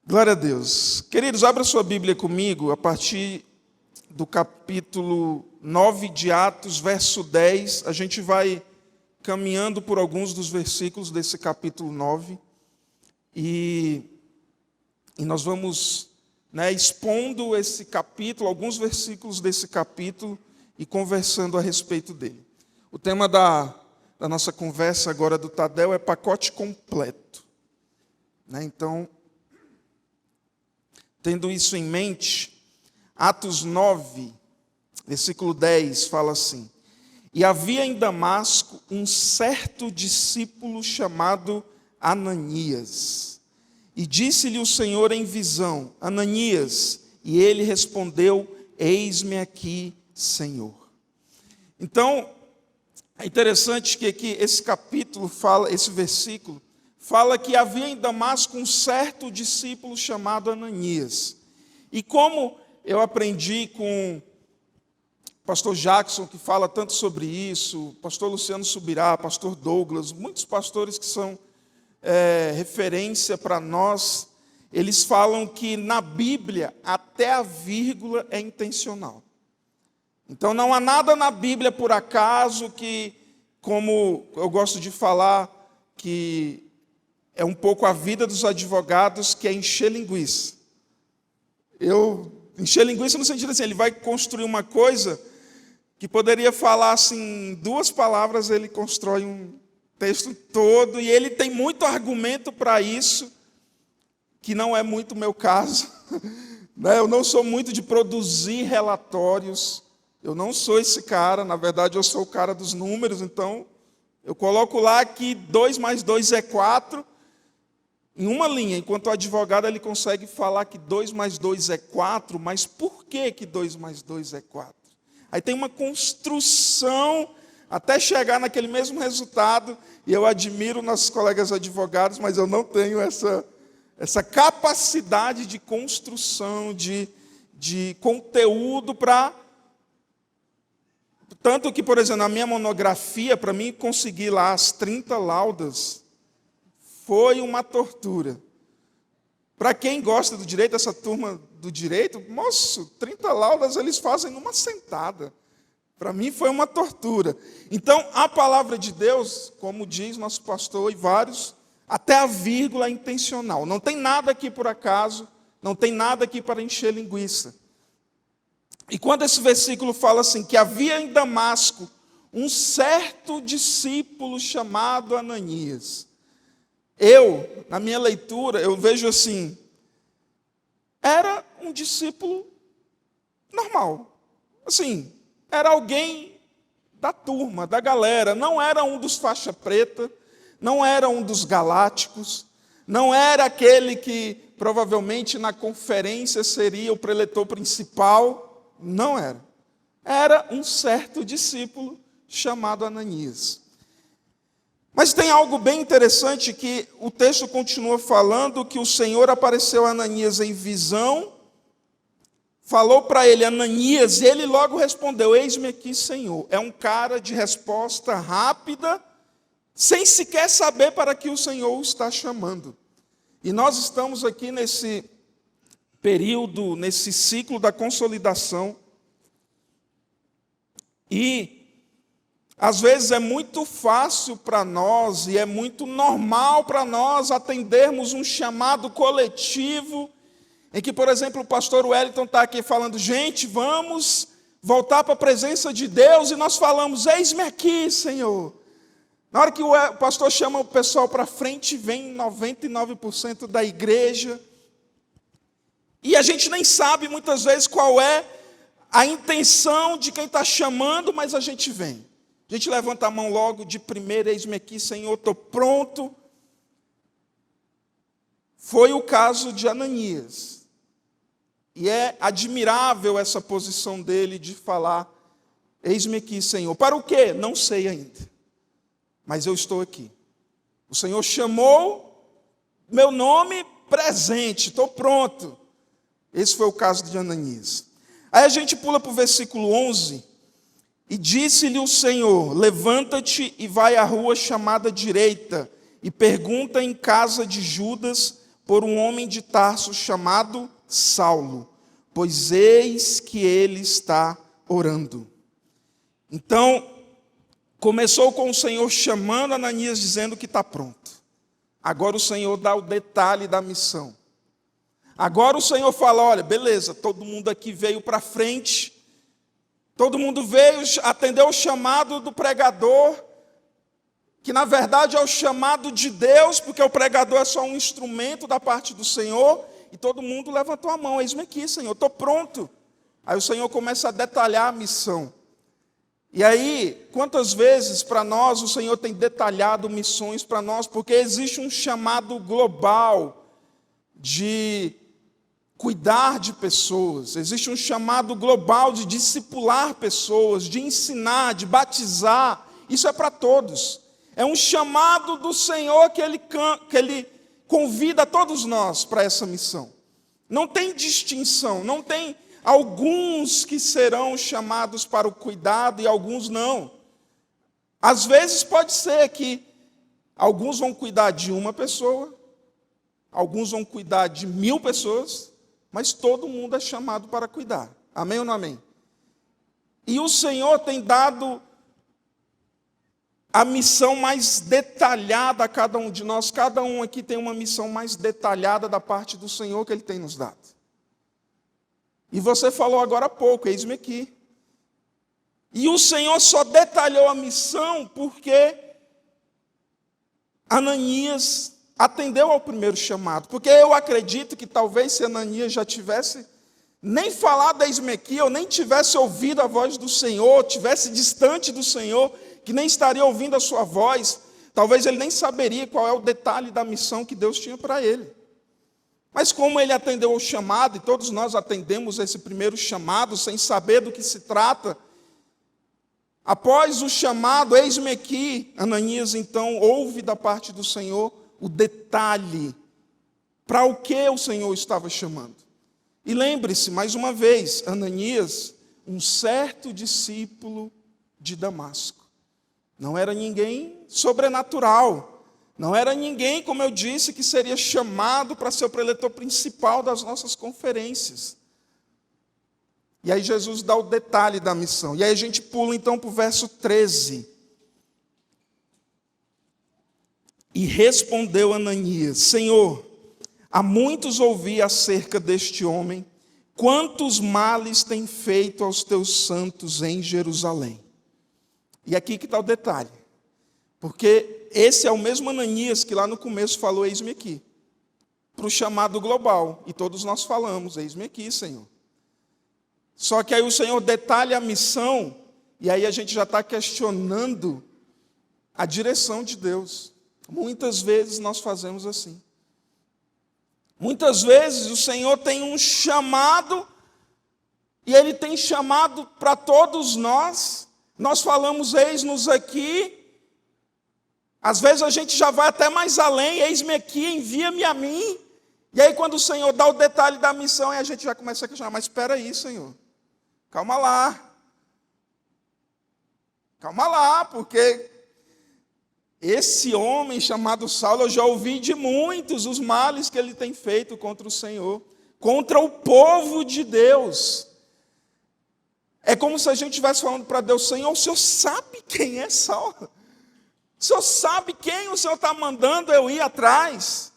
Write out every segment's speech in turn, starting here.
Glória a Deus. Queridos, abra sua Bíblia comigo a partir do capítulo 9 de Atos, verso 10. A gente vai caminhando por alguns dos versículos desse capítulo 9 e nós vamos expondo esse capítulo, alguns versículos desse capítulo e conversando a respeito dele. O tema da nossa conversa agora do Tadel é pacote completo. Então, tendo isso em mente, Atos 9, versículo 10, fala assim: E havia em Damasco um certo discípulo chamado Ananias. E disse-lhe o Senhor em visão: Ananias. E ele respondeu: Eis-me aqui, Senhor. Então, é interessante que aqui esse capítulo fala, esse versículo, fala que havia em Damasco um certo discípulo chamado Ananias. E como eu aprendi com o pastor Jackson, que fala tanto sobre isso, pastor Luciano Subirá, pastor Douglas, muitos pastores que são referência para nós, eles falam que na Bíblia até a vírgula é intencional. Então não há nada na Bíblia por acaso que, como eu gosto de falar, que é um pouco a vida dos advogados, que é encher linguiça. Encher linguiça no sentido assim, ele vai construir uma coisa que poderia falar assim, em 2 palavras, ele constrói um texto todo, e ele tem muito argumento para isso, que não é muito o meu caso. Eu não sou muito de produzir relatórios, eu não sou esse cara, na verdade eu sou o cara dos números, então eu coloco lá que 2 mais 2 é 4, em uma linha, enquanto o advogado ele consegue falar que 2 mais 2 é 4, mas por que 2 mais 2 é 4? Aí tem uma construção até chegar naquele mesmo resultado, e eu admiro nossos colegas advogados, mas eu não tenho essa capacidade de construção, de conteúdo para... Tanto que, por exemplo, na minha monografia, para mim conseguir lá as 30 laudas, foi uma tortura. Para quem gosta do direito, essa turma do direito, moço, 30 laudas eles fazem numa sentada. Para mim foi uma tortura. Então, a palavra de Deus, como diz nosso pastor e vários, até a vírgula é intencional. Não tem nada aqui por acaso, não tem nada aqui para encher linguiça. E quando esse versículo fala assim, que havia em Damasco um certo discípulo chamado Ananias, na minha leitura, eu vejo assim, era um discípulo normal. Assim, era alguém da turma, da galera, não era um dos faixa preta, não era um dos galácticos, não era aquele que provavelmente na conferência seria o preletor principal, não era. Era um certo discípulo chamado Ananias. Mas tem algo bem interessante que o texto continua falando, que o Senhor apareceu a Ananias em visão, falou para ele, Ananias, e ele logo respondeu, eis-me aqui, Senhor. É um cara de resposta rápida, sem sequer saber para que o Senhor o está chamando. E nós estamos aqui nesse período, nesse ciclo da consolidação, e às vezes é muito fácil para nós e é muito normal para nós atendermos um chamado coletivo, em que, por exemplo, o pastor Wellington está aqui falando, gente, vamos voltar para a presença de Deus, e nós falamos, eis-me aqui, Senhor. Na hora que o pastor chama o pessoal para frente, vem 99% da igreja, e a gente nem sabe muitas vezes qual é a intenção de quem está chamando, mas a gente vem. A gente levanta a mão logo de primeira, eis-me aqui, Senhor, estou pronto. Foi o caso de Ananias. E é admirável essa posição dele de falar, eis-me aqui, Senhor. Para o quê? Não sei ainda. Mas eu estou aqui. O Senhor chamou meu nome presente, estou pronto. Esse foi o caso de Ananias. Aí a gente pula para o versículo 11. E disse-lhe o Senhor, levanta-te e vai à rua chamada direita, e pergunta em casa de Judas por um homem de Tarso chamado Saulo, pois eis que ele está orando. Então, começou com o Senhor chamando Ananias, dizendo que está pronto. Agora o Senhor dá o detalhe da missão. Agora o Senhor fala, olha, beleza, todo mundo aqui veio para frente, todo mundo veio atender o chamado do pregador, que na verdade é o chamado de Deus, porque o pregador é só um instrumento da parte do Senhor, e todo mundo levantou a mão, eis-me aqui, Senhor, estou pronto. Aí o Senhor começa a detalhar a missão. E aí, quantas vezes para nós o Senhor tem detalhado missões para nós, porque existe um chamado global de cuidar de pessoas, existe um chamado global de discipular pessoas, de ensinar, de batizar, isso é para todos. É um chamado do Senhor que Ele convida todos nós para essa missão. Não tem distinção, não tem alguns que serão chamados para o cuidado e alguns não. Às vezes pode ser que alguns vão cuidar de uma pessoa, alguns vão cuidar de 1000 pessoas, mas todo mundo é chamado para cuidar. Amém ou não amém? E o Senhor tem dado a missão mais detalhada a cada um de nós. Cada um aqui tem uma missão mais detalhada da parte do Senhor que Ele tem nos dado. E você falou agora há pouco, eis-me aqui. E o Senhor só detalhou a missão porque Ananias atendeu ao primeiro chamado. Porque eu acredito que talvez se Ananias já tivesse nem falado eis-me aqui, ou nem tivesse ouvido a voz do Senhor, tivesse distante do Senhor, que nem estaria ouvindo a sua voz, talvez ele nem saberia qual é o detalhe da missão que Deus tinha para ele. Mas como ele atendeu ao chamado, e todos nós atendemos esse primeiro chamado, sem saber do que se trata, após o chamado, eis-me aqui, Ananias então ouve da parte do Senhor o detalhe para o que o Senhor estava chamando. E lembre-se, mais uma vez, Ananias, um certo discípulo de Damasco. Não era ninguém sobrenatural. Não era ninguém, como eu disse, que seria chamado para ser o preletor principal das nossas conferências. E aí Jesus dá o detalhe da missão. E aí a gente pula então para o verso 13. E respondeu Ananias, Senhor, há muitos ouvi acerca deste homem, quantos males tem feito aos teus santos em Jerusalém. E aqui que está o detalhe. Porque esse é o mesmo Ananias que lá no começo falou, eis-me aqui. Para o chamado global. E todos nós falamos, eis-me aqui, Senhor. Só que aí o Senhor detalha a missão, e aí a gente já está questionando a direção de Deus. Muitas vezes nós fazemos assim. Muitas vezes o Senhor tem um chamado, e Ele tem chamado para todos nós. Nós falamos, eis-nos aqui. Às vezes a gente já vai até mais além, eis-me aqui, envia-me a mim. E aí quando o Senhor dá o detalhe da missão, aí a gente já começa a questionar, mas espera aí, Senhor. Calma lá. Calma lá, porque esse homem chamado Saulo, eu já ouvi de muitos os males que ele tem feito contra o Senhor, contra o povo de Deus. É como se a gente estivesse falando para Deus, Senhor, o Senhor sabe quem é Saulo? O Senhor sabe quem o Senhor está mandando eu ir atrás?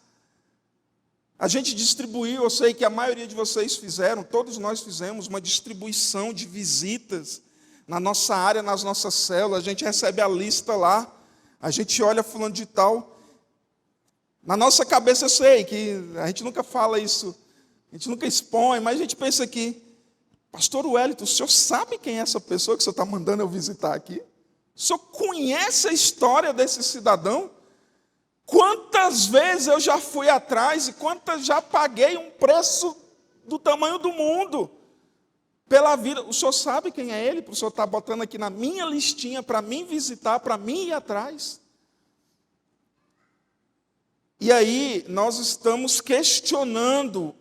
A gente distribuiu, eu sei que a maioria de vocês fizeram, todos nós fizemos uma distribuição de visitas na nossa área, nas nossas células. A gente recebe a lista lá, a gente olha fulano de tal. Na nossa cabeça eu sei que a gente nunca fala isso, a gente nunca expõe, mas a gente pensa aqui, Pastor Wellington, o senhor sabe quem é essa pessoa que o senhor está mandando eu visitar aqui? O senhor conhece a história desse cidadão? Quantas vezes eu já fui atrás e quantas já paguei um preço do tamanho do mundo pela vida? O senhor sabe quem é ele? O senhor está botando aqui na minha listinha para mim visitar, para mim ir atrás. E aí nós estamos questionando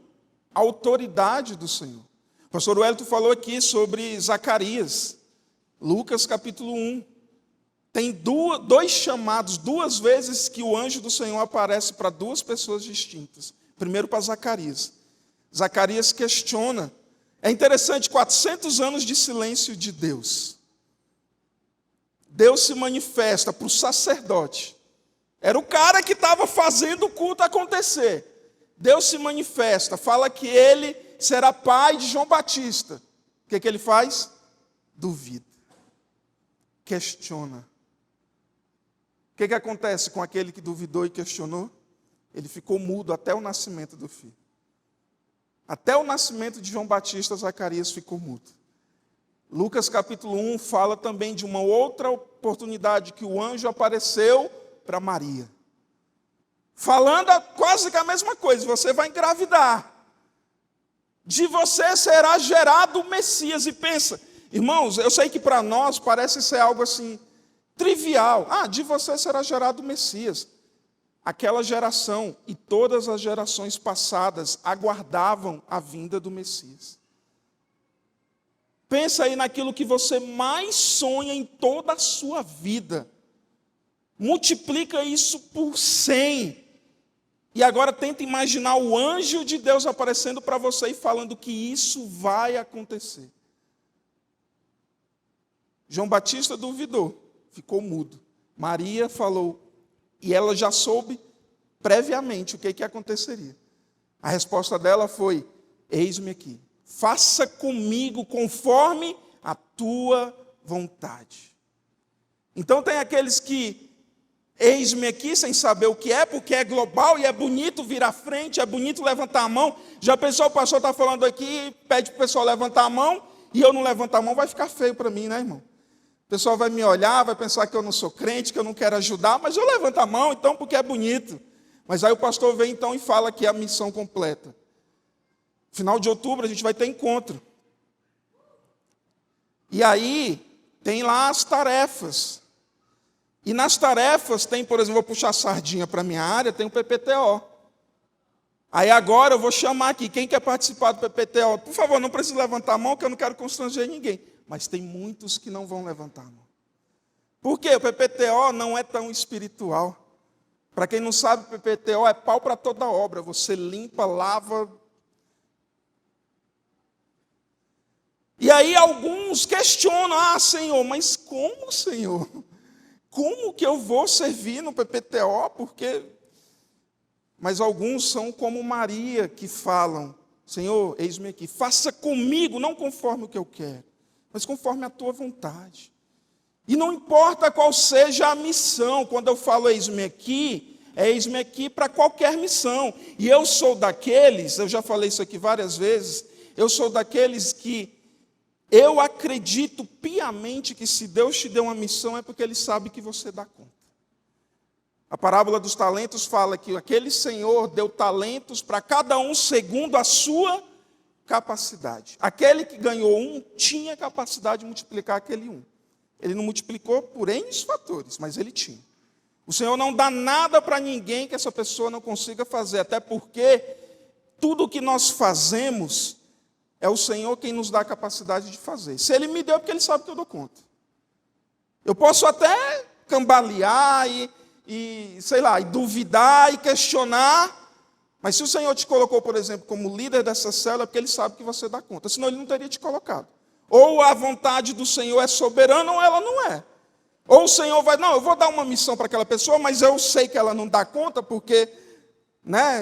a autoridade do Senhor. O pastor Wellington falou aqui sobre Zacarias, Lucas capítulo 1. Tem dois chamados, 2 vezes que o anjo do Senhor aparece para 2 pessoas distintas. Primeiro para Zacarias. Zacarias questiona. É interessante, 400 anos de silêncio de Deus. Deus se manifesta para o sacerdote. Era o cara que estava fazendo o culto acontecer. Deus se manifesta, fala que ele será pai de João Batista. O que ele faz? Duvida. Questiona. O que acontece com aquele que duvidou e questionou? Ele ficou mudo até o nascimento do filho. Até o nascimento de João Batista, Zacarias ficou mudo. Lucas capítulo 1 fala também de uma outra oportunidade que o anjo apareceu para Maria. Falando quase que a mesma coisa, você vai engravidar. De você será gerado o Messias. E pensa, irmãos, eu sei que para nós parece ser algo assim, trivial. De você será gerado o Messias. Aquela geração e todas as gerações passadas aguardavam a vinda do Messias. Pensa aí naquilo que você mais sonha em toda a sua vida. Multiplica isso por 100. E agora tenta imaginar o anjo de Deus aparecendo para você e falando que isso vai acontecer. João Batista duvidou, ficou mudo. Maria falou, e ela já soube previamente o que aconteceria. A resposta dela foi, eis-me aqui. Faça comigo conforme a tua vontade. Então tem aqueles que, eis-me aqui, sem saber o que é, porque é global e é bonito vir à frente, é bonito levantar a mão. Já pensou, o pastor está falando aqui, pede para o pessoal levantar a mão, e eu não levanto a mão, vai ficar feio para mim, né, irmão? O pessoal vai me olhar, vai pensar que eu não sou crente, que eu não quero ajudar, mas eu levanto a mão, então, porque é bonito. Mas aí o pastor vem, então, e fala que é a missão completa. Final de outubro, a gente vai ter encontro. E aí, tem lá as tarefas. E nas tarefas tem, por exemplo, vou puxar a sardinha para a minha área, tem o PPTO. Aí agora eu vou chamar aqui, quem quer participar do PPTO? Por favor, não precisa levantar a mão, que eu não quero constranger ninguém. Mas tem muitos que não vão levantar a mão. Por quê? O PPTO não é tão espiritual. Para quem não sabe, o PPTO é pau para toda obra. Você limpa, lava. E aí alguns questionam, Senhor, mas como, Senhor? Como que eu vou servir no PPTO? Porque... Mas alguns são como Maria, que falam, Senhor, eis-me aqui, faça comigo, não conforme o que eu quero, mas conforme a tua vontade. E não importa qual seja a missão, quando eu falo eis-me aqui, é eis-me aqui para qualquer missão. E eu sou daqueles, eu já falei isso aqui várias vezes, eu sou daqueles que eu acredito piamente que se Deus te deu uma missão é porque Ele sabe que você dá conta. A parábola dos talentos fala que aquele Senhor deu talentos para cada um segundo a sua capacidade. Aquele que ganhou um tinha capacidade de multiplicar aquele um. Ele não multiplicou por N fatores, mas ele tinha. O Senhor não dá nada para ninguém que essa pessoa não consiga fazer, até porque tudo o que nós fazemos é o Senhor quem nos dá a capacidade de fazer. Se Ele me deu, é porque Ele sabe que eu dou conta. Eu posso até cambalear e duvidar e questionar, mas se o Senhor te colocou, por exemplo, como líder dessa célula, é porque Ele sabe que você dá conta, senão Ele não teria te colocado. Ou a vontade do Senhor é soberana, ou ela não é. Ou o Senhor vai, eu vou dar uma missão para aquela pessoa, mas eu sei que ela não dá conta, porque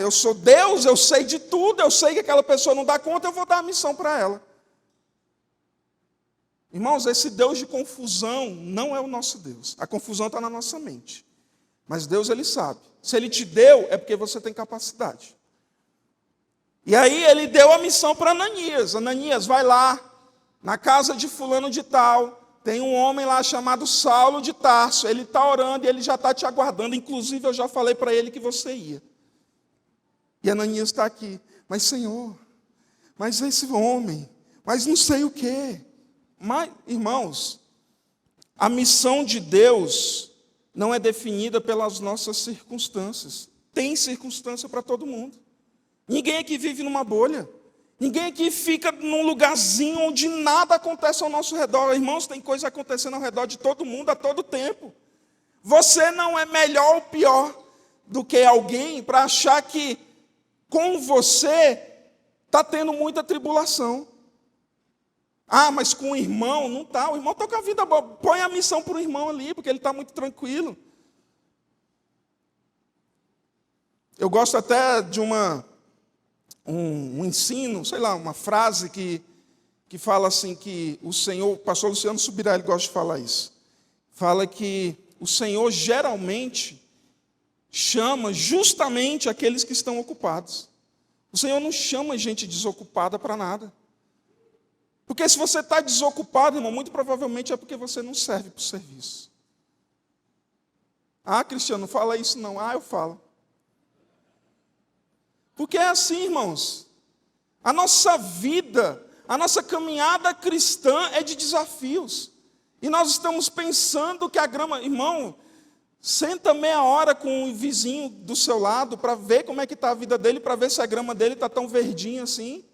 eu sou Deus, eu sei de tudo, eu sei que aquela pessoa não dá conta, eu vou dar a missão para ela. Irmãos, esse Deus de confusão não é o nosso Deus. A confusão está na nossa mente. Mas Deus, Ele sabe. Se Ele te deu, é porque você tem capacidade. E aí Ele deu a missão para Ananias. Ananias, vai lá, na casa de fulano de tal, tem um homem lá chamado Saulo de Tarso. Ele está orando e ele já está te aguardando. Inclusive, eu já falei para ele que você ia. E Ananias está aqui. Mas, Senhor, mas esse homem, mas não sei o quê. Mas, irmãos, a missão de Deus não é definida pelas nossas circunstâncias. Tem circunstância para todo mundo. Ninguém aqui vive numa bolha. Ninguém aqui fica num lugarzinho onde nada acontece ao nosso redor. Irmãos, tem coisa acontecendo ao redor de todo mundo a todo tempo. Você não é melhor ou pior do que alguém para achar que com você está tendo muita tribulação. Ah, mas com o irmão, não está. O irmão está com a vida boa. Põe a missão para o irmão ali, porque ele está muito tranquilo. Eu gosto até de um ensino, sei lá, uma frase que fala assim, que o Senhor, o pastor Luciano Subirá, ele gosta de falar isso. Fala que o Senhor geralmente chama justamente aqueles que estão ocupados. O Senhor não chama gente desocupada para nada. Porque se você está desocupado, irmão, muito provavelmente é porque você não serve para o serviço. Ah, Cristiano, fala isso não. Ah, eu falo. Porque é assim, irmãos. A nossa vida, a nossa caminhada cristã é de desafios. E nós estamos pensando que a grama... Irmão, senta meia hora com o vizinho do seu lado para ver como é que está a vida dele, para ver se a grama dele está tão verdinha assim,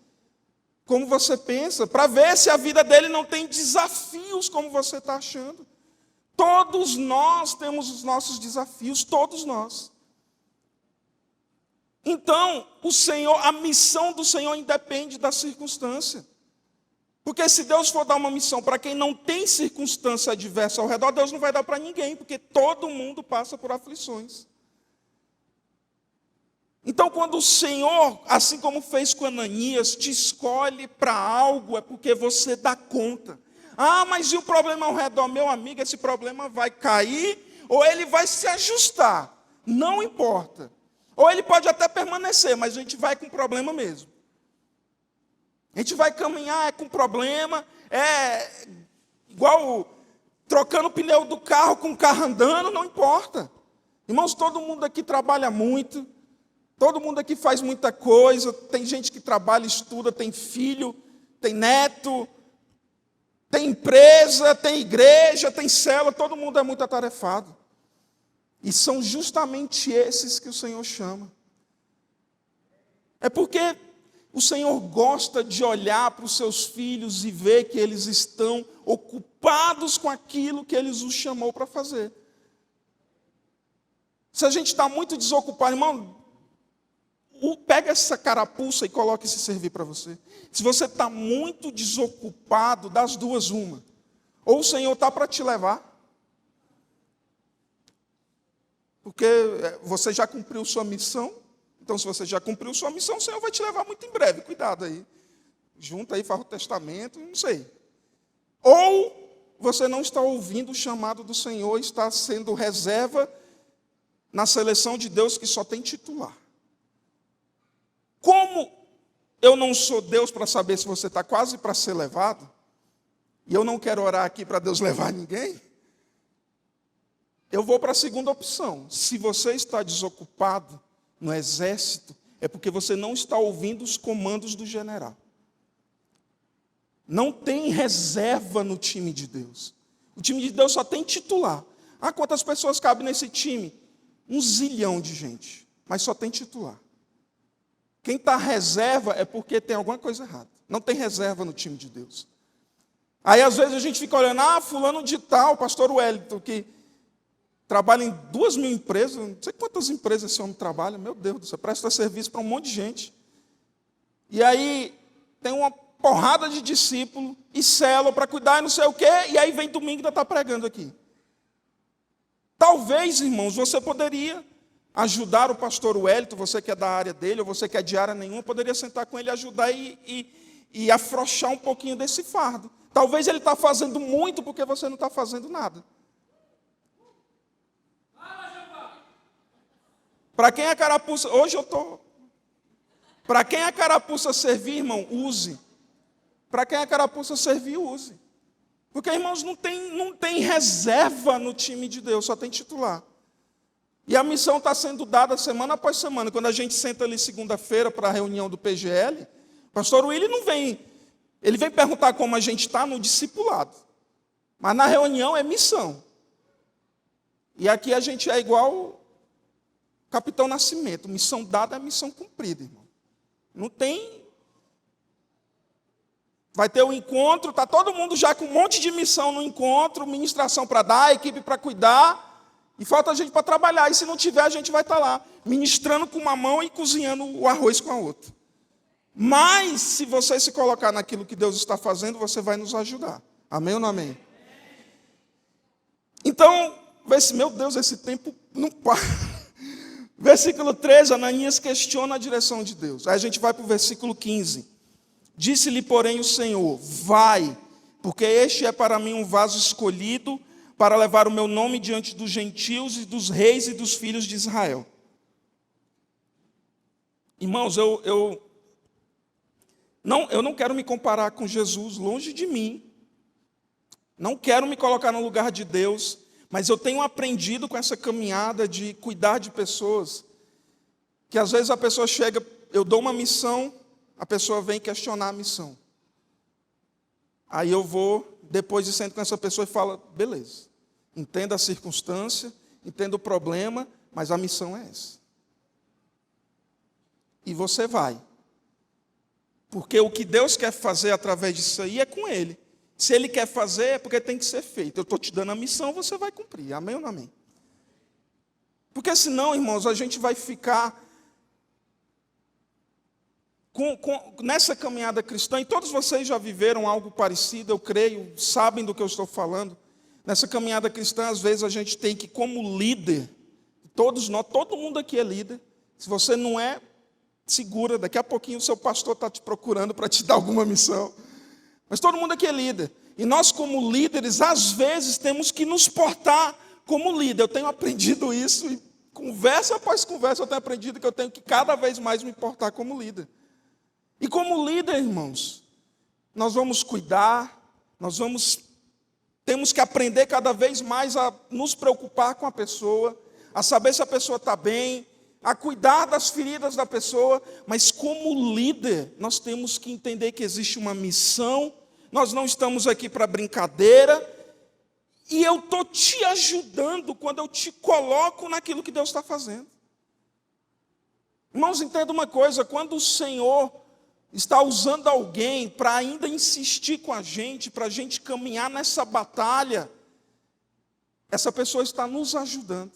como você pensa, para ver se a vida dele não tem desafios como você está achando. Todos nós temos os nossos desafios, todos nós. Então, a missão do Senhor independe da circunstância. Porque se Deus for dar uma missão para quem não tem circunstância adversa ao redor, Deus não vai dar para ninguém, porque todo mundo passa por aflições. Então, quando o Senhor, assim como fez com Ananias, te escolhe para algo, é porque você dá conta. Ah, mas e o problema ao redor? Meu amigo, esse problema vai cair ou ele vai se ajustar. Não importa. Ou ele pode até permanecer, mas a gente vai com problema mesmo. A gente vai caminhar com problema, igual trocando o pneu do carro com o carro andando, não importa. Irmãos, todo mundo aqui trabalha muito, todo mundo aqui faz muita coisa, tem gente que trabalha, estuda, tem filho, tem neto, tem empresa, tem igreja, tem célula, todo mundo é muito atarefado. E são justamente esses que o Senhor chama. É porque o Senhor gosta de olhar para os seus filhos e ver que eles estão ocupados com aquilo que Ele os chamou para fazer. Se a gente está muito desocupado, irmão, pega essa carapuça e coloque esse servir para você. Se você está muito desocupado, das duas, uma. Ou o Senhor está para te levar, porque você já cumpriu sua missão. Então, se você já cumpriu sua missão, o Senhor vai te levar muito em breve. Cuidado aí. Junta aí, faz o testamento, não sei. Ou você não está ouvindo o chamado do Senhor, está sendo reserva na seleção de Deus que só tem titular. Como eu não sou Deus para saber se você está quase para ser levado, e eu não quero orar aqui para Deus levar ninguém, eu vou para a segunda opção. Se você está desocupado no exército, é porque você não está ouvindo os comandos do general. Não tem reserva no time de Deus. O time de Deus só tem titular. Ah, quantas pessoas cabem nesse time? 1 zilhão de gente, mas só tem titular. Quem está reserva é porque tem alguma coisa errada. Não tem reserva no time de Deus. Aí às vezes a gente fica olhando, fulano de tal, pastor Wellington, que trabalha em 2.000 empresas, não sei quantas empresas esse homem trabalha, meu Deus do céu, presta serviço para um monte de gente. E aí tem uma porrada de discípulo e célula para cuidar e não sei o quê, e aí vem domingo e ainda está pregando aqui. Talvez, irmãos, você poderia ajudar o pastor Wellington, você que é da área dele, ou você que é de área nenhuma, poderia sentar com ele e ajudar e afrouxar um pouquinho desse fardo. Talvez ele está fazendo muito porque você não está fazendo nada. Para quem a carapuça... Hoje eu estou... Para quem a carapuça servir, irmão, use. Para quem a carapuça servir, use. Porque, irmãos, não tem reserva no time de Deus, só tem titular. E a missão está sendo dada semana após semana. Quando a gente senta ali segunda-feira para a reunião do PGL, o pastor Willi não vem... Ele vem perguntar como a gente está no discipulado. Mas na reunião é missão. E aqui a gente é igual Capitão Nascimento. Missão dada é missão cumprida, irmão. Não tem... Vai ter um encontro, está todo mundo já com um monte de missão no encontro, ministração para dar, equipe para cuidar. E falta gente para trabalhar. E se não tiver, a gente vai estar lá, ministrando com uma mão e cozinhando o arroz com a outra. Mas, se você se colocar naquilo que Deus está fazendo, você vai nos ajudar. Amém ou não amém? Então, meu Deus, esse tempo não para. Versículo 13, Ananias questiona a direção de Deus. Aí a gente vai para o versículo 15. Disse-lhe, porém, o Senhor: vai, porque este é para mim um vaso escolhido para levar o meu nome diante dos gentios e dos reis e dos filhos de Israel. Irmãos, eu não quero me comparar com Jesus, longe de mim. Não quero me colocar no lugar de Deus, mas eu tenho aprendido com essa caminhada de cuidar de pessoas, que às vezes a pessoa chega, eu dou uma missão, a pessoa vem questionar a missão. Aí eu vou, depois de sento com essa pessoa e falo, beleza, entenda a circunstância, entenda o problema, mas a missão é essa. E você vai. Porque o que Deus quer fazer através disso aí é com Ele. Se Ele quer fazer, é porque tem que ser feito. Eu estou te dando a missão, você vai cumprir. Amém ou não amém? Porque senão, irmãos, a gente vai ficar nessa caminhada cristã, e todos vocês já viveram algo parecido, eu creio, sabem do que eu estou falando. Nessa caminhada cristã, às vezes a gente tem que, como líder, todos nós, todo mundo aqui é líder. Se você não é, segura, daqui a pouquinho o seu pastor está te procurando para te dar alguma missão. Mas todo mundo aqui é líder. E nós, como líderes, às vezes temos que nos portar como líder. Eu tenho aprendido isso, e conversa após conversa eu tenho aprendido que eu tenho que cada vez mais me portar como líder. E como líder, irmãos, nós vamos cuidar, temos que aprender cada vez mais a nos preocupar com a pessoa, a saber se a pessoa está bem, a cuidar das feridas da pessoa, mas como líder, nós temos que entender que existe uma missão, nós não estamos aqui para brincadeira, e eu estou te ajudando quando eu te coloco naquilo que Deus está fazendo. Irmãos, entenda uma coisa, quando o Senhor está usando alguém para ainda insistir com a gente, para a gente caminhar nessa batalha, essa pessoa está nos ajudando.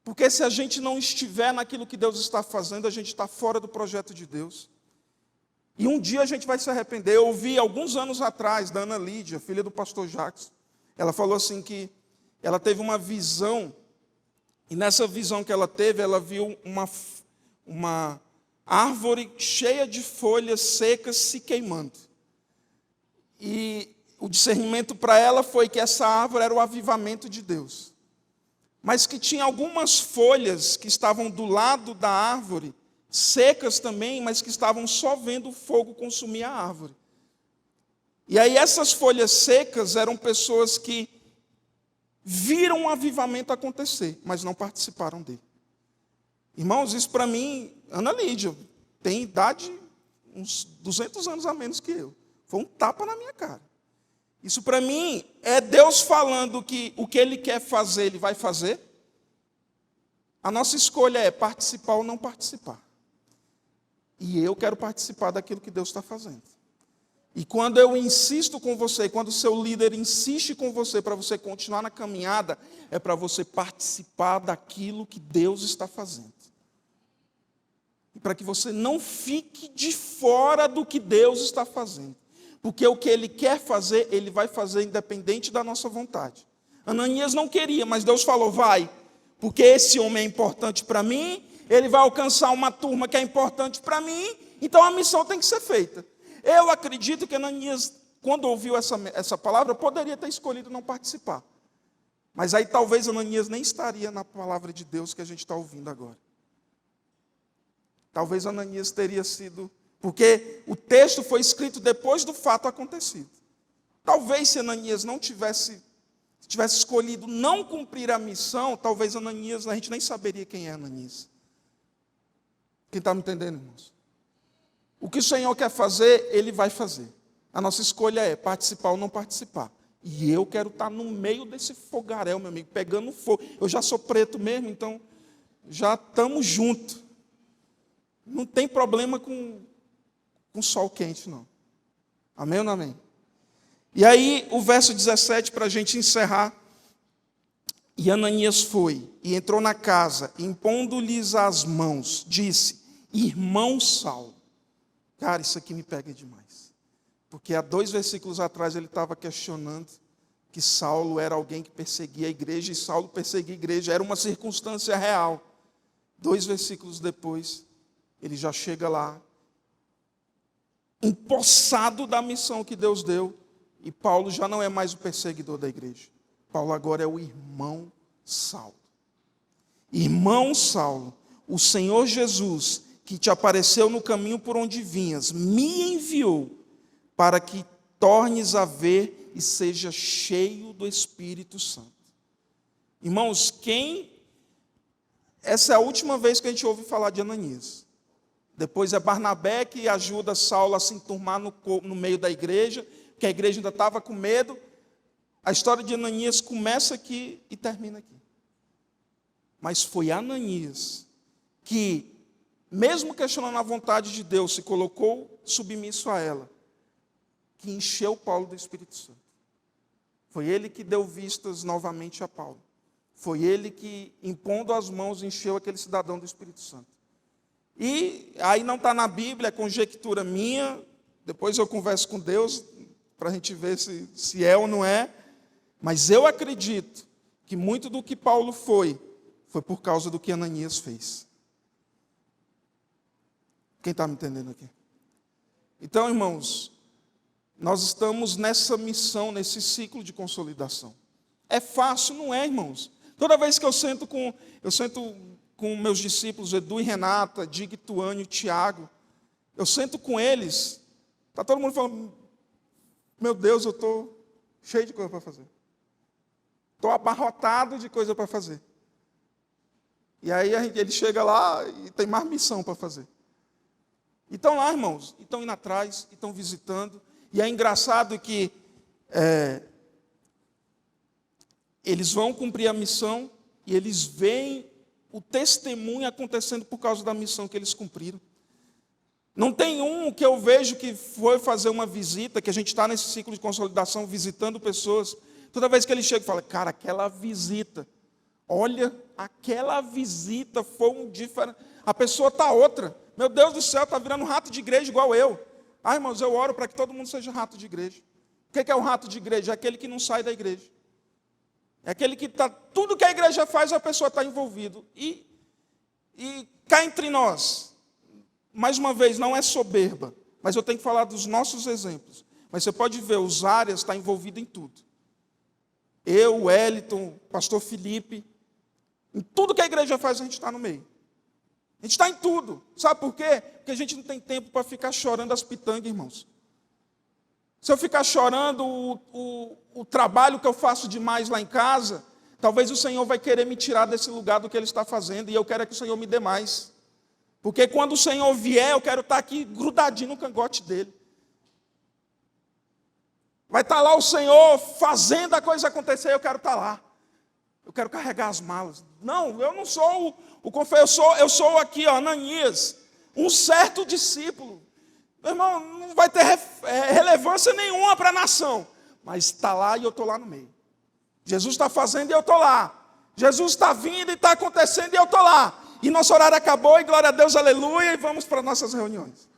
Porque se a gente não estiver naquilo que Deus está fazendo, a gente está fora do projeto de Deus. E um dia a gente vai se arrepender. Eu ouvi alguns anos atrás da Ana Lídia, filha do pastor Jacques. Ela falou assim que ela teve uma visão, e nessa visão que ela teve, ela viu uma árvore cheia de folhas secas se queimando. E o discernimento para ela foi que essa árvore era o avivamento de Deus. Mas que tinha algumas folhas que estavam do lado da árvore, secas também, mas que estavam só vendo o fogo consumir a árvore. E aí essas folhas secas eram pessoas que viram o avivamento acontecer, mas não participaram dele. Irmãos, isso para mim, Ana Lídia, tem idade uns 200 anos a menos que eu. Foi um tapa na minha cara. Isso para mim é Deus falando que o que Ele quer fazer, Ele vai fazer. A nossa escolha é participar ou não participar. E eu quero participar daquilo que Deus está fazendo. E quando eu insisto com você, quando o seu líder insiste com você para você continuar na caminhada, é para você participar daquilo que Deus está fazendo. E para que você não fique de fora do que Deus está fazendo. Porque o que Ele quer fazer, Ele vai fazer independente da nossa vontade. Ananias não queria, mas Deus falou, vai, porque esse homem é importante para mim, ele vai alcançar uma turma que é importante para mim, então a missão tem que ser feita. Eu acredito que Ananias, quando ouviu essa palavra, poderia ter escolhido não participar. Mas aí talvez Ananias nem estaria na palavra de Deus que a gente está ouvindo agora. Talvez Ananias teria sido... Porque o texto foi escrito depois do fato acontecido. Talvez se Ananias não tivesse escolhido não cumprir a missão, talvez Ananias, a gente nem saberia quem é Ananias. Quem está me entendendo, irmãos? O que o Senhor quer fazer, Ele vai fazer. A nossa escolha é participar ou não participar. E eu quero estar no meio desse fogaréu, meu amigo, pegando fogo. Eu já sou preto mesmo, então já estamos juntos. Não tem problema com sol quente, não. Amém ou não amém? E aí, o verso 17, para a gente encerrar. E Ananias foi e entrou na casa, impondo-lhes as mãos, disse: irmão Saulo. Cara, isso aqui me pega demais. Porque há 2 versículos atrás ele estava questionando que Saulo era alguém que perseguia a igreja, e Saulo perseguia a igreja, era uma circunstância real. 2 versículos depois, ele já chega lá, empossado da missão que Deus deu, e Paulo já não é mais o perseguidor da igreja. Paulo agora é o irmão Saulo. Irmão Saulo, o Senhor Jesus, que te apareceu no caminho por onde vinhas, me enviou para que tornes a ver e seja cheio do Espírito Santo. Irmãos, essa é a última vez que a gente ouve falar de Ananias. Depois é Barnabé que ajuda Saulo a se enturmar no meio da igreja, porque a igreja ainda estava com medo. A história de Ananias começa aqui e termina aqui. Mas foi Ananias que, mesmo questionando a vontade de Deus, se colocou submisso a ela, que encheu Paulo do Espírito Santo. Foi ele que deu vistas novamente a Paulo. Foi ele que, impondo as mãos, encheu aquele cidadão do Espírito Santo. E aí não está na Bíblia, é conjectura minha, depois eu converso com Deus, para a gente ver se é ou não é, mas eu acredito que muito do que Paulo foi por causa do que Ananias fez. Quem está me entendendo aqui? Então, irmãos, nós estamos nessa missão, nesse ciclo de consolidação. É fácil? Não é, irmãos. Toda vez que eu sento com meus discípulos, Edu e Renata, Dig, Tuânio, Tiago, eu sento com eles, está todo mundo falando, meu Deus, eu estou cheio de coisa para fazer. Estou abarrotado de coisa para fazer. E aí ele chega lá e tem mais missão para fazer. E estão lá, irmãos, e estão indo atrás, e estão visitando. E é engraçado que eles vão cumprir a missão e eles veem o testemunho acontecendo por causa da missão que eles cumpriram. Não tem um que eu vejo que foi fazer uma visita, que a gente está nesse ciclo de consolidação, visitando pessoas. Toda vez que ele chega e fala, cara, aquela visita, olha, aquela visita foi um diferente. A pessoa está outra. Meu Deus do céu, está virando um rato de igreja igual eu. Ah, irmãos, eu oro para que todo mundo seja rato de igreja. O que é um rato de igreja? É aquele que não sai da igreja. É aquele que está, tudo que a igreja faz, a pessoa está envolvido. E cá entre nós, mais uma vez, não é soberba, mas eu tenho que falar dos nossos exemplos. Mas você pode ver, os Arias está envolvido em tudo. Eu, o Wellington, o pastor Felipe, em tudo que a igreja faz, a gente está no meio. A gente está em tudo. Sabe por quê? Porque a gente não tem tempo para ficar chorando as pitangas, irmãos. Se eu ficar chorando o trabalho que eu faço demais lá em casa, talvez o Senhor vai querer me tirar desse lugar do que Ele está fazendo, e eu quero que o Senhor me dê mais. Porque quando o Senhor vier, eu quero estar aqui grudadinho no cangote dele. Vai estar lá o Senhor fazendo a coisa acontecer, eu quero estar lá. Eu quero carregar as malas. Não, eu não sou o confessor, eu sou aqui, Ananias, um certo discípulo. Meu irmão, não vai ter relevância nenhuma para a nação, mas está lá e eu estou lá no meio. Jesus está fazendo e eu estou lá. Jesus está vindo e está acontecendo e eu estou lá. E nosso horário acabou e glória a Deus, aleluia, e vamos para nossas reuniões.